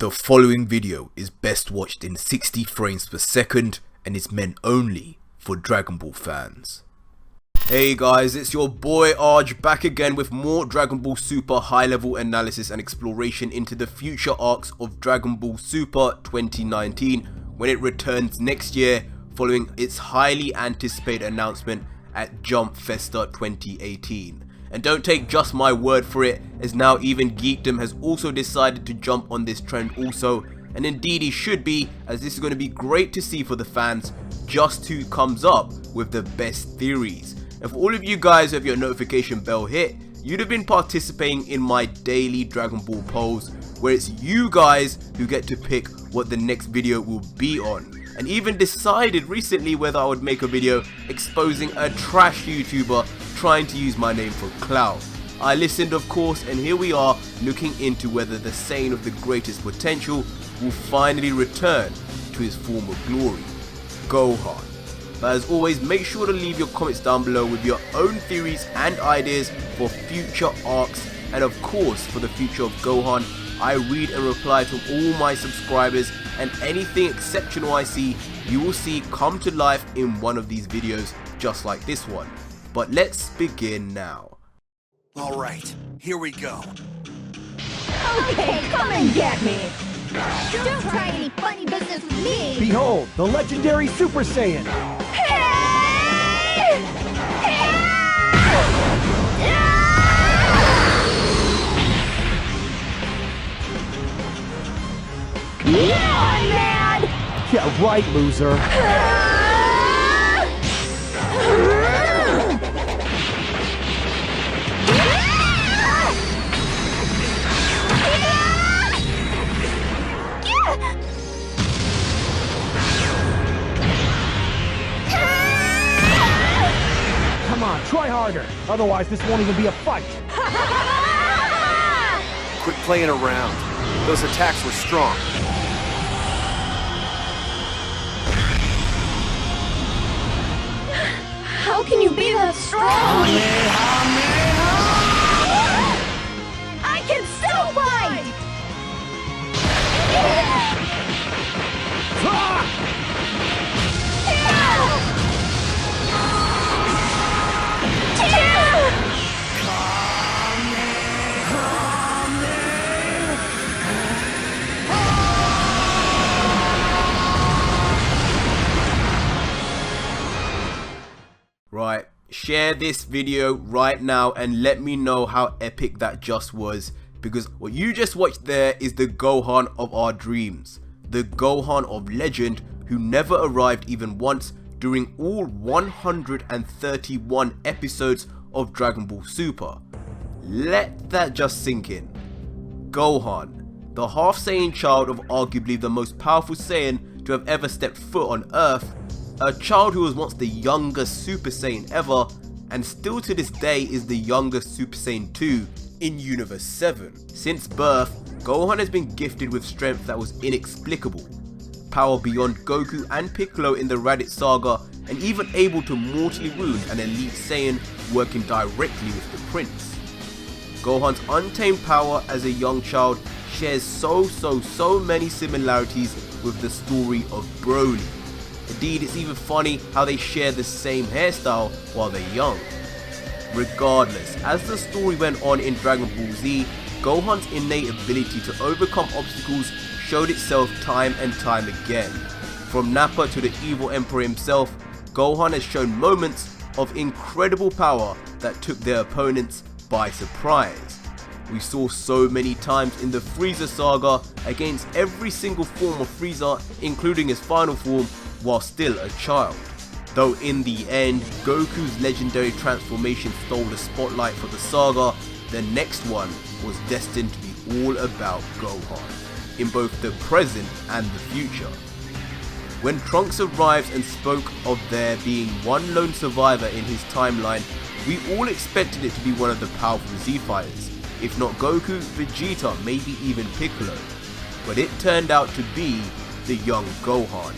The following video is best watched in 60 frames per second and is meant only for Dragon Ball fans. Hey guys, it's your boy Arj back again with more Dragon Ball Super high level analysis and exploration into the future arcs of Dragon Ball Super 2019 when it returns next year following its highly anticipated announcement at Jump Festa 2018. And don't take just my word for it, as now even Geekdom has also decided to jump on this trend also, and indeed he should be, as this is going to be great to see for the fans just who comes up with the best theories. And for all of you guys who have your notification bell hit, you'd have been participating in my daily Dragon Ball polls, where it's you guys who get to pick what the next video will be on, and even decided recently whether I would make a video exposing a trash YouTuber trying to use my name for clout. I listened of course, and here we are looking into whether the Saiyan of the greatest potential will finally return to his former glory, Gohan. But as always, make sure to leave your comments down below with your own theories and ideas for future arcs, and of course for the future of Gohan. I read and reply to all my subscribers, and anything exceptional I see, you will see come to life in one of these videos just like this one. But let's begin now. Alright, here we go. Okay, come and get me! Don't try any funny business with me! Behold, the legendary Super Saiyan! Hey! Yeah, man! Yeah, right, loser! Come on, try harder. Otherwise, this won't even be a fight. Quit playing around. Those attacks were strong. How can you be that strong? I can still fight! Right, share this video right now and let me know how epic that just was, because what you just watched there is the Gohan of our dreams, the Gohan of legend who never arrived even once during all 131 episodes of Dragon Ball Super. Let that just sink in. Gohan, the half Saiyan child of arguably the most powerful Saiyan to have ever stepped foot on Earth, a child who was once the youngest Super Saiyan ever, and still to this day is the youngest Super Saiyan 2 in Universe 7. Since birth, Gohan has been gifted with strength that was inexplicable, power beyond Goku and Piccolo in the Raditz Saga, and even able to mortally wound an elite Saiyan working directly with the Prince. Gohan's untamed power as a young child shares so many similarities with the story of Broly. Indeed, it's even funny how they share the same hairstyle while they're young. Regardless, as the story went on in Dragon Ball Z, Gohan's innate ability to overcome obstacles showed itself time and time again. From Nappa to the evil Emperor himself, Gohan has shown moments of incredible power that took their opponents by surprise. We saw so many times in the Frieza saga against every single form of Frieza, including his final form, while still a child. Though in the end, Goku's legendary transformation stole the spotlight for the saga, the next one was destined to be all about Gohan, in both the present and the future. When Trunks arrives and spoke of there being one lone survivor in his timeline, we all expected it to be one of the powerful Z fighters, if not Goku, Vegeta, maybe even Piccolo. But it turned out to be the young Gohan.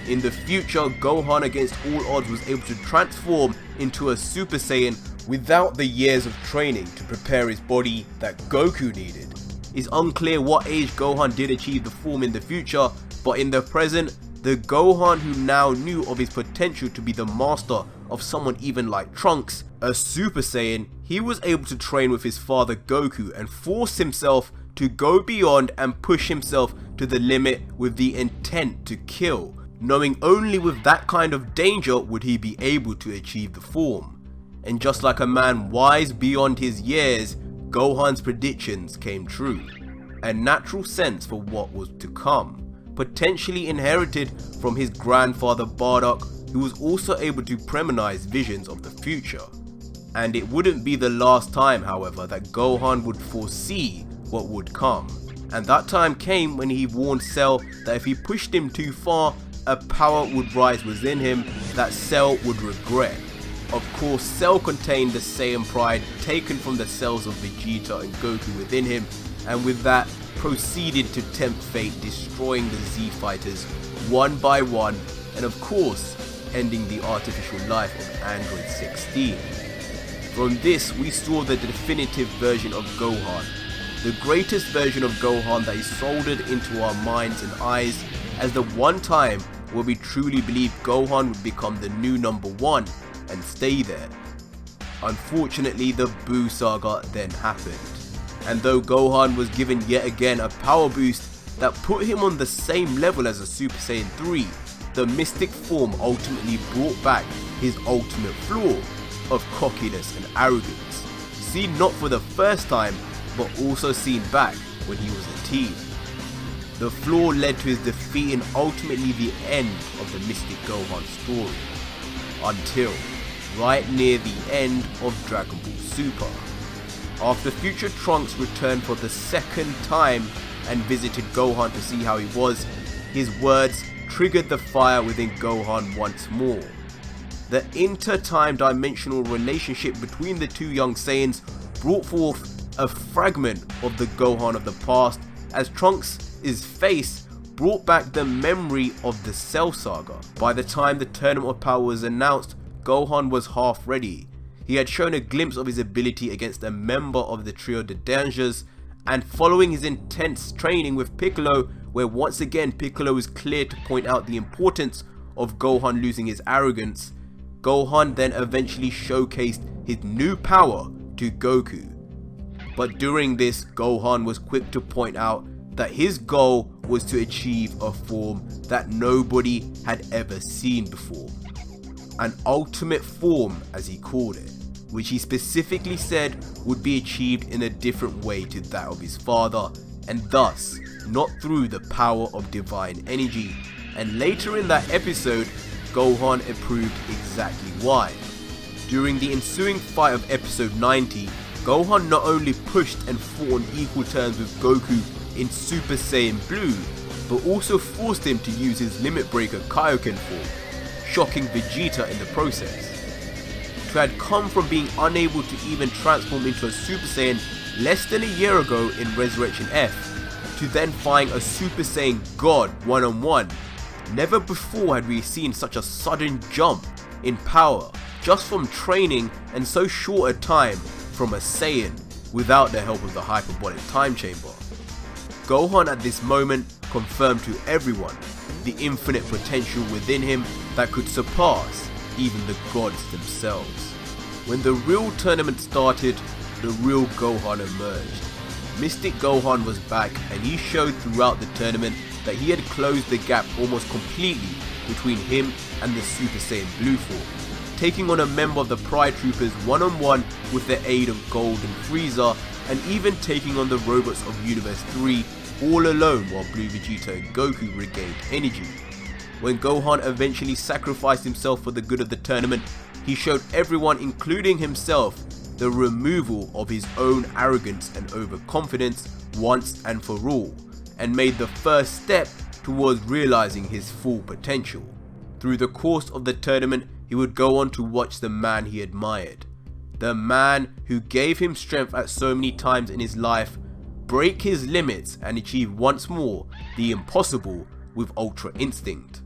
In the future, Gohan against all odds was able to transform into a Super Saiyan without the years of training to prepare his body that Goku needed. It's unclear what age Gohan did achieve the form in the future, but in the present, the Gohan who now knew of his potential to be the master of someone even like Trunks, a Super Saiyan, he was able to train with his father Goku and force himself to go beyond and push himself to the limit with the intent to kill, knowing only with that kind of danger would he be able to achieve the form. And just like a man wise beyond his years, Gohan's predictions came true. A natural sense for what was to come, potentially inherited from his grandfather Bardock, who was also able to premonize visions of the future. And it wouldn't be the last time, however, that Gohan would foresee what would come. And that time came when he warned Cell that if he pushed him too far, a power would rise within him that Cell would regret. Of course, Cell contained the Saiyan pride taken from the cells of Vegeta and Goku within him, and with that, proceeded to tempt fate, destroying the Z Fighters one by one, and of course, ending the artificial life of Android 16. From this, we saw the definitive version of Gohan, the greatest version of Gohan that is soldered into our minds and eyes as the one time where we truly believed Gohan would become the new #1 and stay there. Unfortunately, the Buu saga then happened, and though Gohan was given yet again a power boost that put him on the same level as a Super Saiyan 3, the mystic form ultimately brought back his ultimate flaw of cockiness and arrogance, seen not for the first time but also seen back when he was a teen. The flaw led to his defeat and ultimately the end of the Mystic Gohan story, until right near the end of Dragon Ball Super. After future Trunks returned for the second time and visited Gohan to see how he was, his words triggered the fire within Gohan once more. The inter-time dimensional relationship between the two young Saiyans brought forth a fragment of the Gohan of the past, as Trunks' face brought back the memory of the Cell Saga. By the time the Tournament of Power was announced, Gohan was half ready. He had shown a glimpse of his ability against a member of the Trio de Dangers, and following his intense training with Piccolo, where once again Piccolo was clear to point out the importance of Gohan losing his arrogance, Gohan then eventually showcased his new power to Goku. But during this, Gohan was quick to point out that his goal was to achieve a form that nobody had ever seen before. An ultimate form, as he called it, which he specifically said would be achieved in a different way to that of his father, and thus not through the power of divine energy. And later in that episode, Gohan approved exactly why. During the ensuing fight of episode 90, Gohan not only pushed and fought on equal terms with Goku in Super Saiyan Blue, but also forced him to use his Limit Breaker Kaioken form, shocking Vegeta in the process. To had come from being unable to even transform into a Super Saiyan less than a year ago in Resurrection F, to then find a Super Saiyan God one-on-one. Never before had we seen such a sudden jump in power, just from training and so short a time from a Saiyan without the help of the hyperbolic time chamber. Gohan at this moment confirmed to everyone the infinite potential within him that could surpass even the gods themselves. When the real tournament started, the real Gohan emerged. Mystic Gohan was back, and he showed throughout the tournament that he had closed the gap almost completely between him and the Super Saiyan Blue form, taking on a member of the Pride Troopers one-on-one with the aid of Gold and Frieza, and even taking on the robots of Universe 3 all alone while Blue Vegeta and Goku regained energy. When Gohan eventually sacrificed himself for the good of the tournament, he showed everyone, including himself, the removal of his own arrogance and overconfidence once and for all, and made the first step towards realizing his full potential. Through the course of the tournament, he would go on to watch the man he admired, the man who gave him strength at so many times in his life, break his limits and achieve once more the impossible with Ultra Instinct.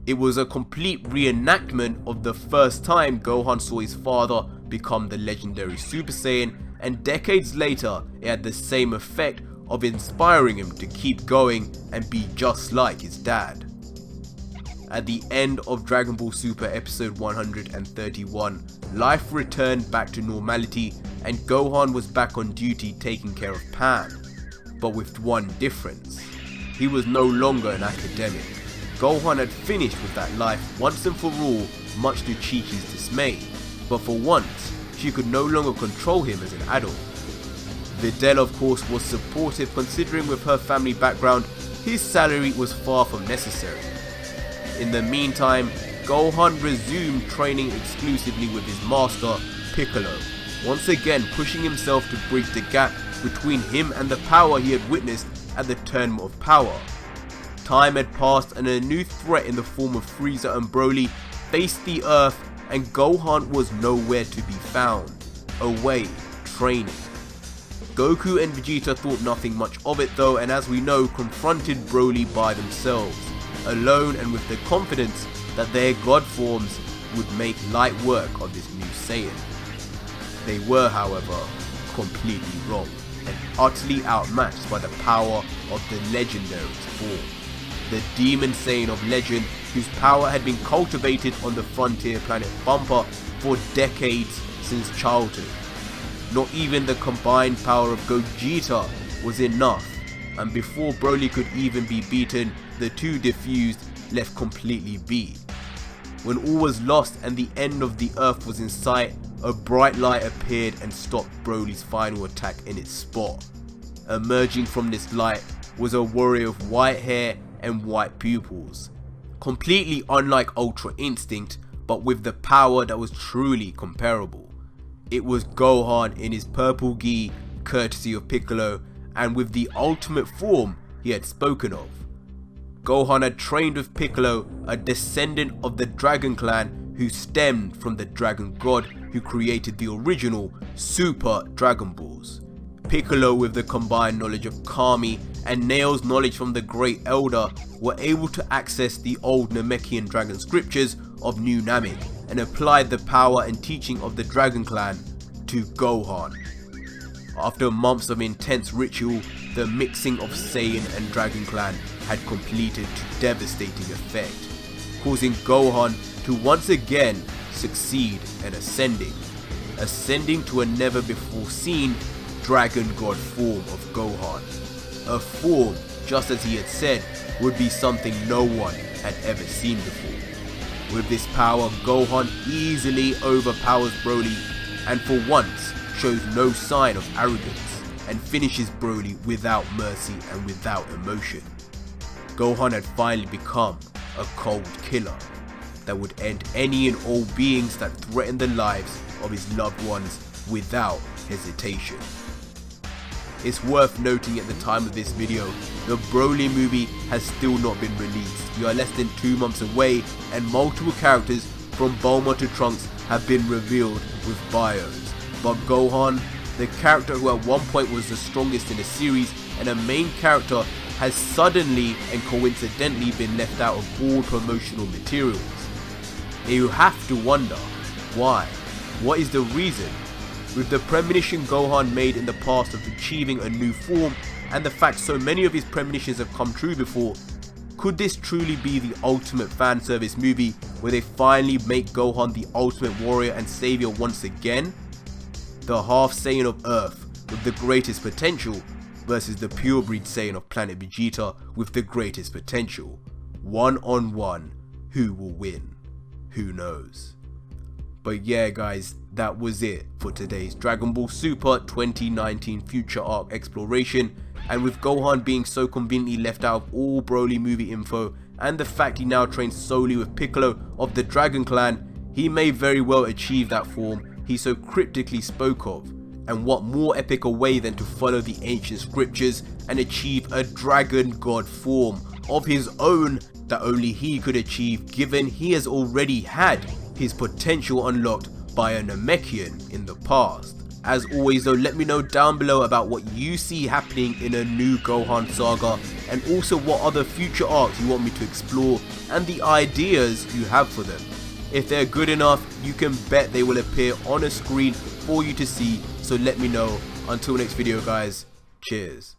It was a complete reenactment of the first time Gohan saw his father become the legendary Super Saiyan, and decades later it had the same effect of inspiring him to keep going and be just like his dad. At the end of Dragon Ball Super episode 131, life returned back to normality and Gohan was back on duty taking care of Pan. But with one difference. He was no longer an academic. Gohan had finished with that life once and for all, much to Chi-Chi's dismay. But for once, she could no longer control him as an adult. Videl of course was supportive, considering with her family background, his salary was far from necessary. In the meantime, Gohan resumed training exclusively with his master, Piccolo, once again pushing himself to bridge the gap between him and the power he had witnessed at the Tournament of Power. Time had passed and a new threat in the form of Frieza and Broly faced the Earth, and Gohan was nowhere to be found, away training. Goku and Vegeta thought nothing much of it though, and as we know, confronted Broly by themselves, alone and with the confidence that their god forms would make light work of this new Saiyan. They were, however, completely wrong and utterly outmatched by the power of the legendary's form. The Demon Saiyan of legend, whose power had been cultivated on the frontier planet Bumper for decades since childhood. Not even the combined power of Gogeta was enough, and before Broly could even be beaten, the two diffused, left completely beat. When all was lost and the end of the Earth was in sight, a bright light appeared and stopped Broly's final attack in its spot. Emerging from this light was a warrior with white hair and white pupils. Completely unlike Ultra Instinct, but with the power that was truly comparable. It was Gohan in his purple gi, courtesy of Piccolo, and with the ultimate form he had spoken of. Gohan had trained with Piccolo, a descendant of the Dragon Clan who stemmed from the Dragon God who created the original Super Dragon Balls. Piccolo, with the combined knowledge of Kami and Nail's knowledge from the Great Elder, were able to access the old Namekian dragon scriptures of New Namek and applied the power and teaching of the Dragon Clan to Gohan. After months of intense ritual, the mixing of Saiyan and Dragon Clan had completed to devastating effect, causing Gohan to once again succeed in ascending to a never before seen Dragon God form of Gohan. A form, just as he had said, would be something no one had ever seen before. With this power, Gohan easily overpowers Broly and for once shows no sign of arrogance and finishes Broly without mercy and without emotion. Gohan had finally become a cold killer that would end any and all beings that threatened the lives of his loved ones without hesitation. It's worth noting at the time of this video, the Broly movie has still not been released. We are less than 2 months away and multiple characters from Bulma to Trunks have been revealed with bios. But Gohan, the character who at one point was the strongest in the series and a main character, has suddenly and coincidentally been left out of all promotional materials. You have to wonder, why? What is the reason? With the premonition Gohan made in the past of achieving a new form, and the fact so many of his premonitions have come true before, could this truly be the ultimate fan service movie where they finally make Gohan the ultimate warrior and savior once again? The half Saiyan of Earth with the greatest potential versus the purebred Saiyan of planet Vegeta with the greatest potential. One on one, who will win? Who knows? But yeah guys, that was it for today's Dragon Ball Super 2019 Future Arc exploration, and with Gohan being so conveniently left out of all Broly movie info and the fact he now trains solely with Piccolo of the Dragon Clan, he may very well achieve that form he so cryptically spoke of. And what more epic a way than to follow the ancient scriptures and achieve a Dragon God form of his own that only he could achieve, given he has already had his potential unlocked by a Namekian in the past. As always though, let me know down below about what you see happening in a new Gohan saga, and also what other future arcs you want me to explore and the ideas you have for them. If they're good enough, you can bet they will appear on a screen for you to see, so let me know. Until next video guys, cheers.